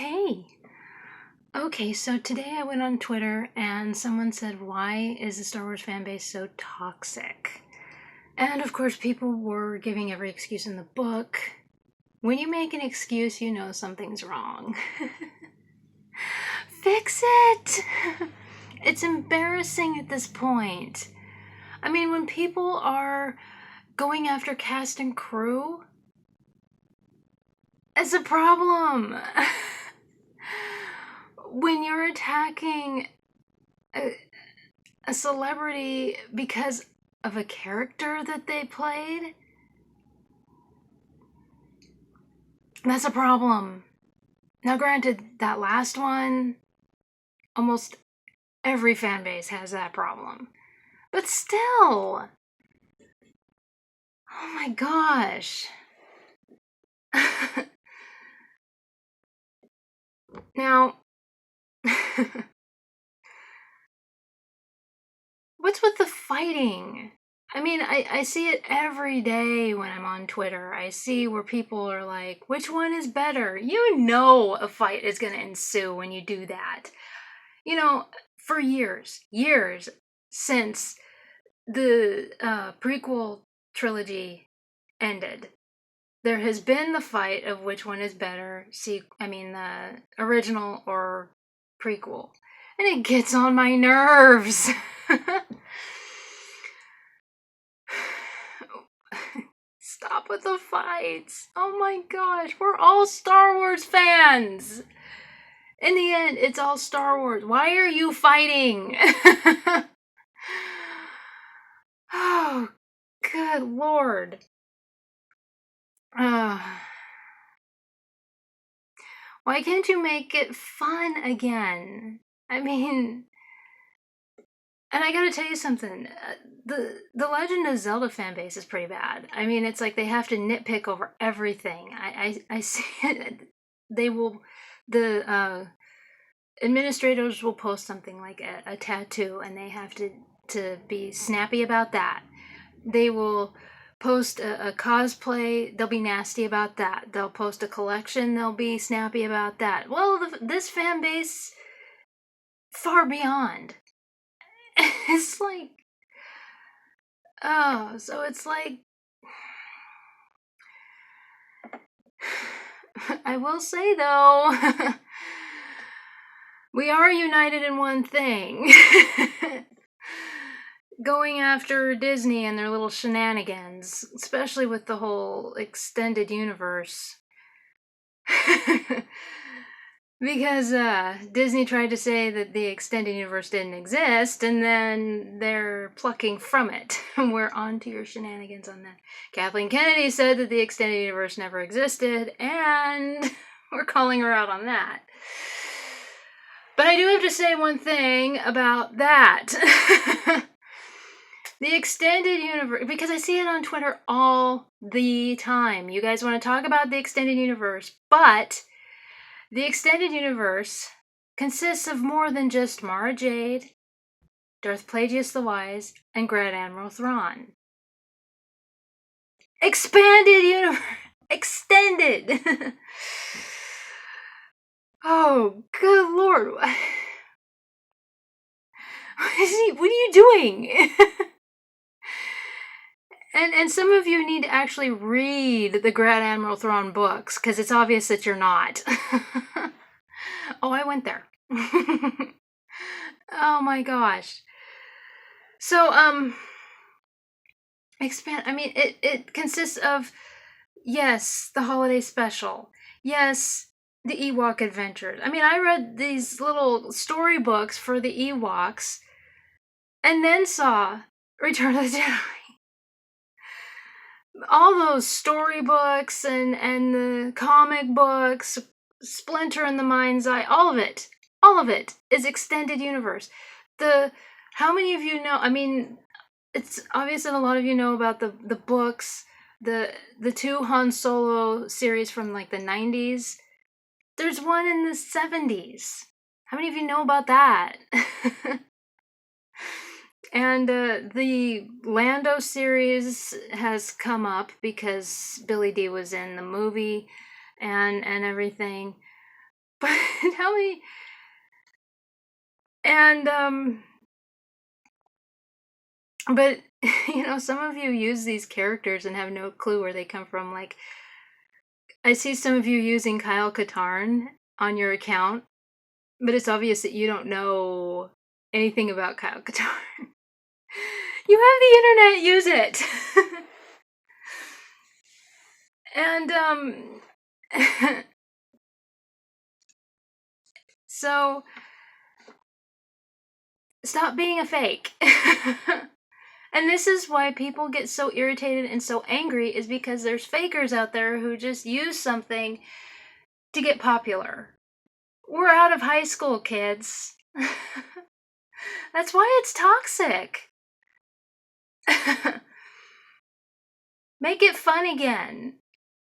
Hey. Okay, so today I went on Twitter and someone said, why is the Star Wars fan base so toxic? And of course, people were giving every excuse in the book. When you make an excuse, you know something's wrong. Fix it! It's embarrassing at this point. I mean, when people are going after cast and crew, it's a problem. When you're attacking a celebrity because of a character that they played, that's a problem. Now, granted, that last one, almost every fan base has that problem. But still, oh my gosh. Now, what's with the fighting? I mean, I see it every day when I'm on Twitter. I see where people are like, which one is better? You know a fight is going to ensue when you do that. You know, for years since the prequel trilogy ended, there has been the fight of which one is better, the original or prequel. And it gets on my nerves. Stop with the fights. Oh my gosh, we're all Star Wars fans. In the end, it's all Star Wars. Why are you fighting? Oh, good Lord. Why can't you make it fun again? I mean, and I gotta tell you something. The Legend of Zelda fan base is pretty bad. I mean, it's like they have to nitpick over everything. I see it. The administrators will post something like a tattoo, and they have to be snappy about that. They will post a cosplay, they'll be nasty about that. They'll post a collection, they'll be snappy about that. Well, this fan base, far beyond. It's like, oh, so it's like, I will say though, we are united in one thing. Going after Disney and their little shenanigans, especially with the whole extended universe. Because Disney tried to say that the extended universe didn't exist, and then they're plucking from it. We're on to your shenanigans on that. Kathleen Kennedy said that the extended universe never existed, and we're calling her out on that. But I do have to say one thing about that. The extended universe, because I see it on Twitter all the time. You guys want to talk about the extended universe, but the extended universe consists of more than just Mara Jade, Darth Plagueis the Wise, and Grand Admiral Thrawn. Expanded universe! Extended! Oh, good Lord. What are you doing? And some of you need to actually read the Grand Admiral Thrawn books, because it's obvious that you're not. Oh, I went there. Oh my gosh. So, it consists of, yes, the holiday special. Yes, the Ewok Adventures. I mean, I read these little storybooks for the Ewoks, and then saw Return of the Jedi. All those storybooks and the comic books, Splinter in the Mind's Eye, all of it is extended universe. How many of you know, I mean, it's obvious that a lot of you know about the books, the two Han Solo series from like the 90s. There's one in the 70s. How many of you know about that? And the Lando series has come up because Billy Dee was in the movie and everything. But how many, and but some of you use these characters and have no clue where they come from. Like, I see some of you using Kyle Katarn on your account, but it's obvious that you don't know anything about Kyle Katarn. You have the internet, use it. And so stop being a fake. And this is why people get so irritated and so angry, is because there's fakers out there who just use something to get popular. We're out of high school, kids. That's why it's toxic. Make it fun again.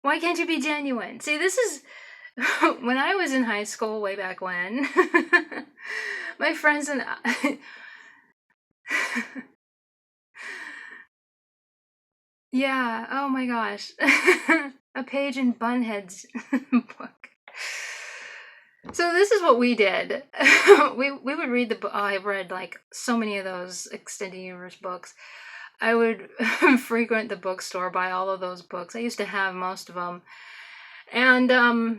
Why can't you be genuine? See, this is when I was in high school way back when. My friends and I. Yeah, oh my gosh. A page in Bunhead's book. So this is what we did. we would read the book. Oh, I've read like so many of those extended universe books. I would frequent the bookstore, buy all of those books. I used to have most of them. And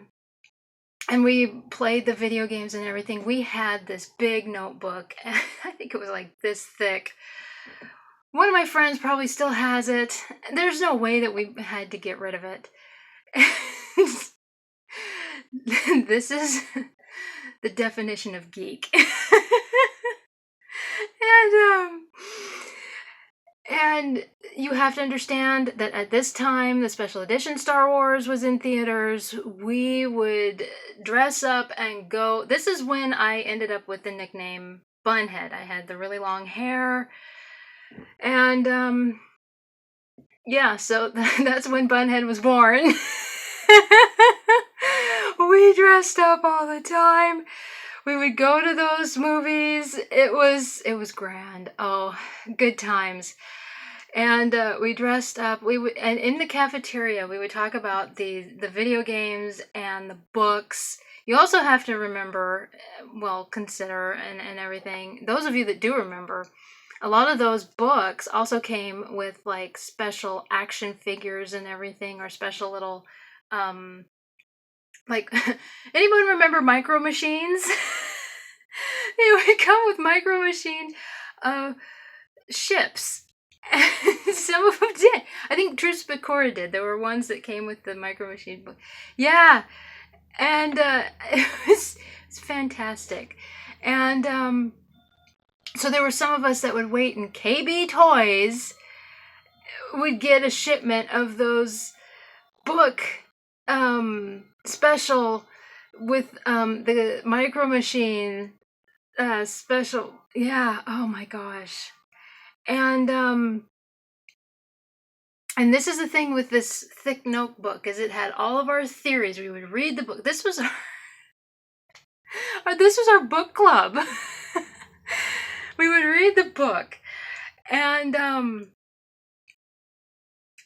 we played the video games and everything. We had this big notebook. I think it was like this thick. One of my friends probably still has it. There's no way that we had to get rid of it. This is the definition of geek. And you have to understand that at this time, the special edition Star Wars was in theaters. We would dress up and go. This is when I ended up with the nickname Bunhead. I had the really long hair. And yeah, so that's when Bunhead was born. We dressed up all the time. We would go to those movies. It was grand. Oh, good times. And we dressed up. And in the cafeteria, we would talk about the video games and the books. You also have to remember, consider and everything. Those of you that do remember, a lot of those books also came with like special action figures and everything, or special little, like, anyone remember Micro Machines? They would come with Micro Machine ships. Some of them did. I think Truce Bakura did. There were ones that came with the Micro Machine book. Yeah, and it was fantastic. And so there were some of us that would wait, and KB Toys would get a shipment of those book special with the Micro Machine special. Yeah, oh my gosh. And this is the thing with this thick notebook, is it had all of our theories. We would read the book. This was our book club. We would read the book, and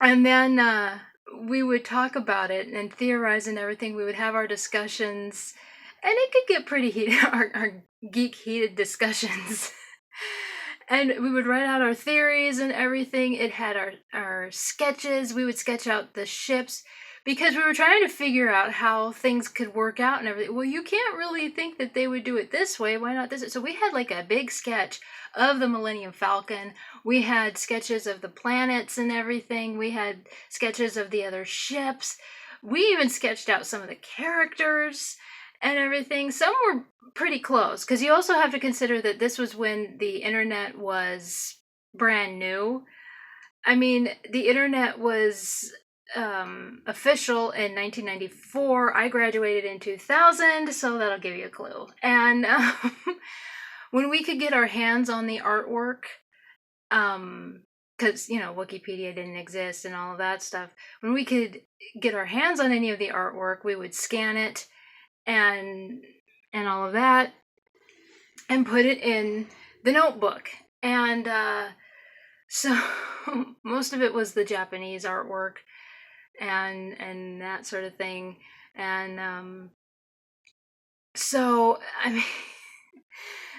then we would talk about it and theorize and everything. We would have our discussions, and it could get pretty heated, our geek heated discussions. And we would write out our theories and everything. It had our sketches. We would sketch out the ships, because we were trying to figure out how things could work out and everything. Well, you can't really think that they would do it this way. Why not this? So we had like a big sketch of the Millennium Falcon. We had sketches of the planets and everything. We had sketches of the other ships. We even sketched out some of the characters and everything. Some were pretty close, because you also have to consider that this was when the internet was brand new. I mean, the internet was official in 1994. I graduated in 2000, so that'll give you a clue. And when we could get our hands on the artwork, because Wikipedia didn't exist and all of that stuff, when we could get our hands on any of the artwork, we would scan it and all of that and put it in the notebook. And so most of it was the Japanese artwork and that sort of thing. And So, I mean,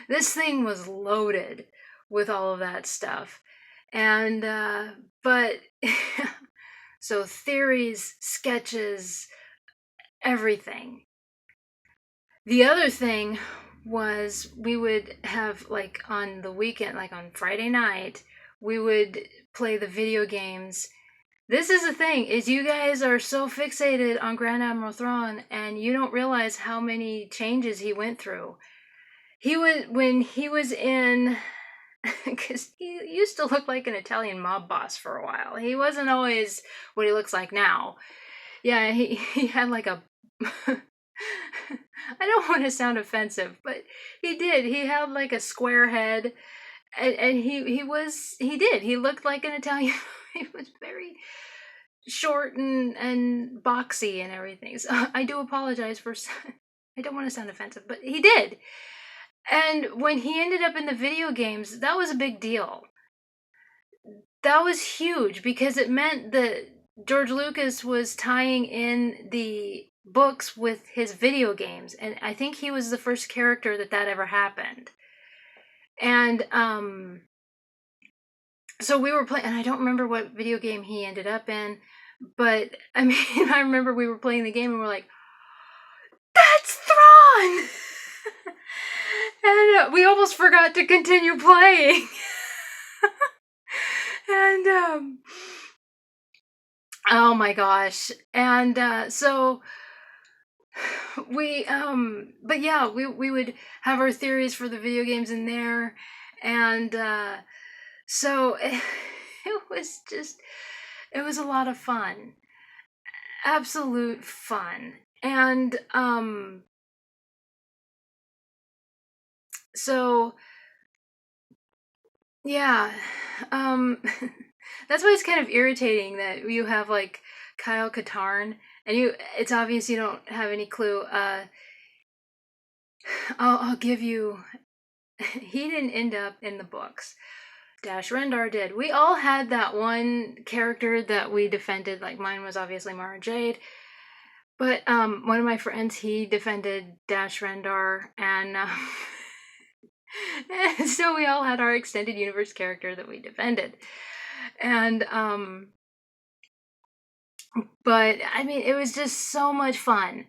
this thing was loaded with all of that stuff. And, but, so theories, sketches, everything. The other thing was we would have, like, on the weekend, like on Friday night, we would play the video games. This is the thing, is you guys are so fixated on Grand Admiral Thrawn, and you don't realize how many changes he went through. When he was in, because he used to look like an Italian mob boss for a while. He wasn't always what he looks like now. Yeah, he had like a, I don't want to sound offensive, but he did. He had like a square head, and he looked like an Italian. He was very short and boxy and everything. So I do apologize for, I don't want to sound offensive, but he did. And when he ended up in the video games, that was a big deal. That was huge because it meant that George Lucas was tying in the books with his video games, and I think he was the first character that ever happened. And so we were playing, and I don't remember what video game he ended up in, but I mean, I remember we were playing the game and we're like, that's Thrawn! And we almost forgot to continue playing. And oh my gosh. And so we but yeah, we would have our theories for the video games in there. And so it was a lot of fun. Absolute fun. And so yeah, that's why it's kind of irritating that you have like Kyle Katarn, and it's obvious you don't have any clue. I'll give you, he didn't end up in the books. Dash Rendar did. We all had that one character that we defended, like mine was obviously Mara Jade. But one of my friends, he defended Dash Rendar, and so we all had our extended universe character that we defended. And but I mean, it was just so much fun,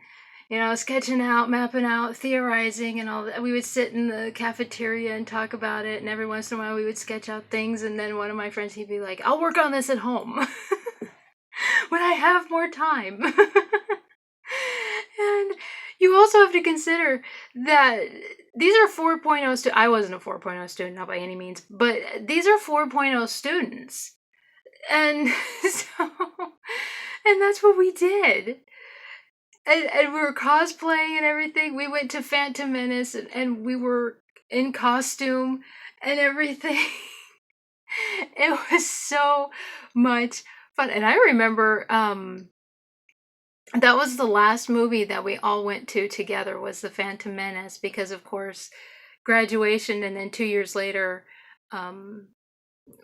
sketching out, mapping out, theorizing, and all that. We would sit in the cafeteria and talk about it, and every once in a while we would sketch out things, and then one of my friends, he'd be like, I'll work on this at home when I have more time. And you also have to consider that these are 4.0 students. I wasn't a 4.0 student, not by any means, but these are 4.0 students. And so, and that's what we did. And we were cosplaying and everything. We went to Phantom Menace, and we were in costume and everything. It was so much fun. And I remember that was the last movie that we all went to together, was The Phantom Menace, because of course graduation, and then 2 years later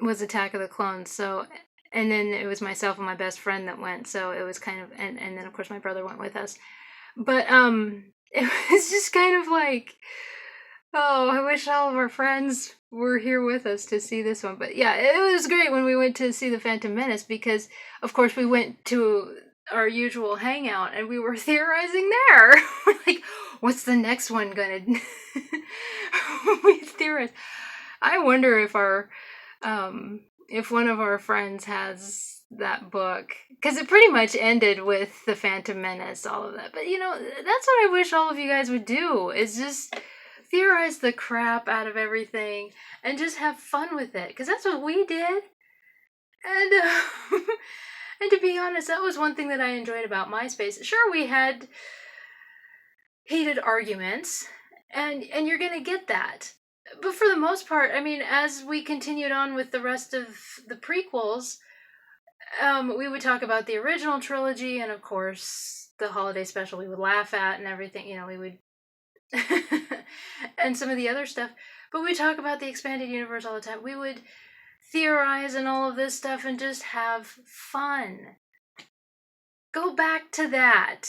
was Attack of the Clones. So, and then it was myself and my best friend that went, so it was kind of, and then of course my brother went with us. But it was just kind of like, oh, I wish all of our friends were here with us to see this one. But yeah, it was great when we went to see The Phantom Menace, because of course we went to our usual hangout and we were theorizing there. We're like, what's the next one gonna we theorized. I wonder if if one of our friends has that book, because it pretty much ended with The Phantom Menace, all of that. But that's what I wish all of you guys would do, is just theorize the crap out of everything and just have fun with it, because that's what we did. And and to be honest, that was one thing that I enjoyed about MySpace. Sure, we had heated arguments, and you're gonna get that, but for the most part, I mean, as we continued on with the rest of the prequels, we would talk about the original trilogy, and of course the holiday special we would laugh at and everything, we would and some of the other stuff, but we talk about the expanded universe all the time. We would theorize and all of this stuff and just have fun. Go back to that.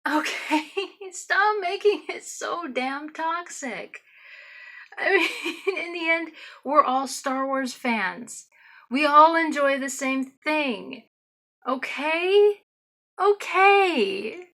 Okay? Stop making it so damn toxic. I mean, in the end, we're all Star Wars fans. We all enjoy the same thing. Okay? Okay.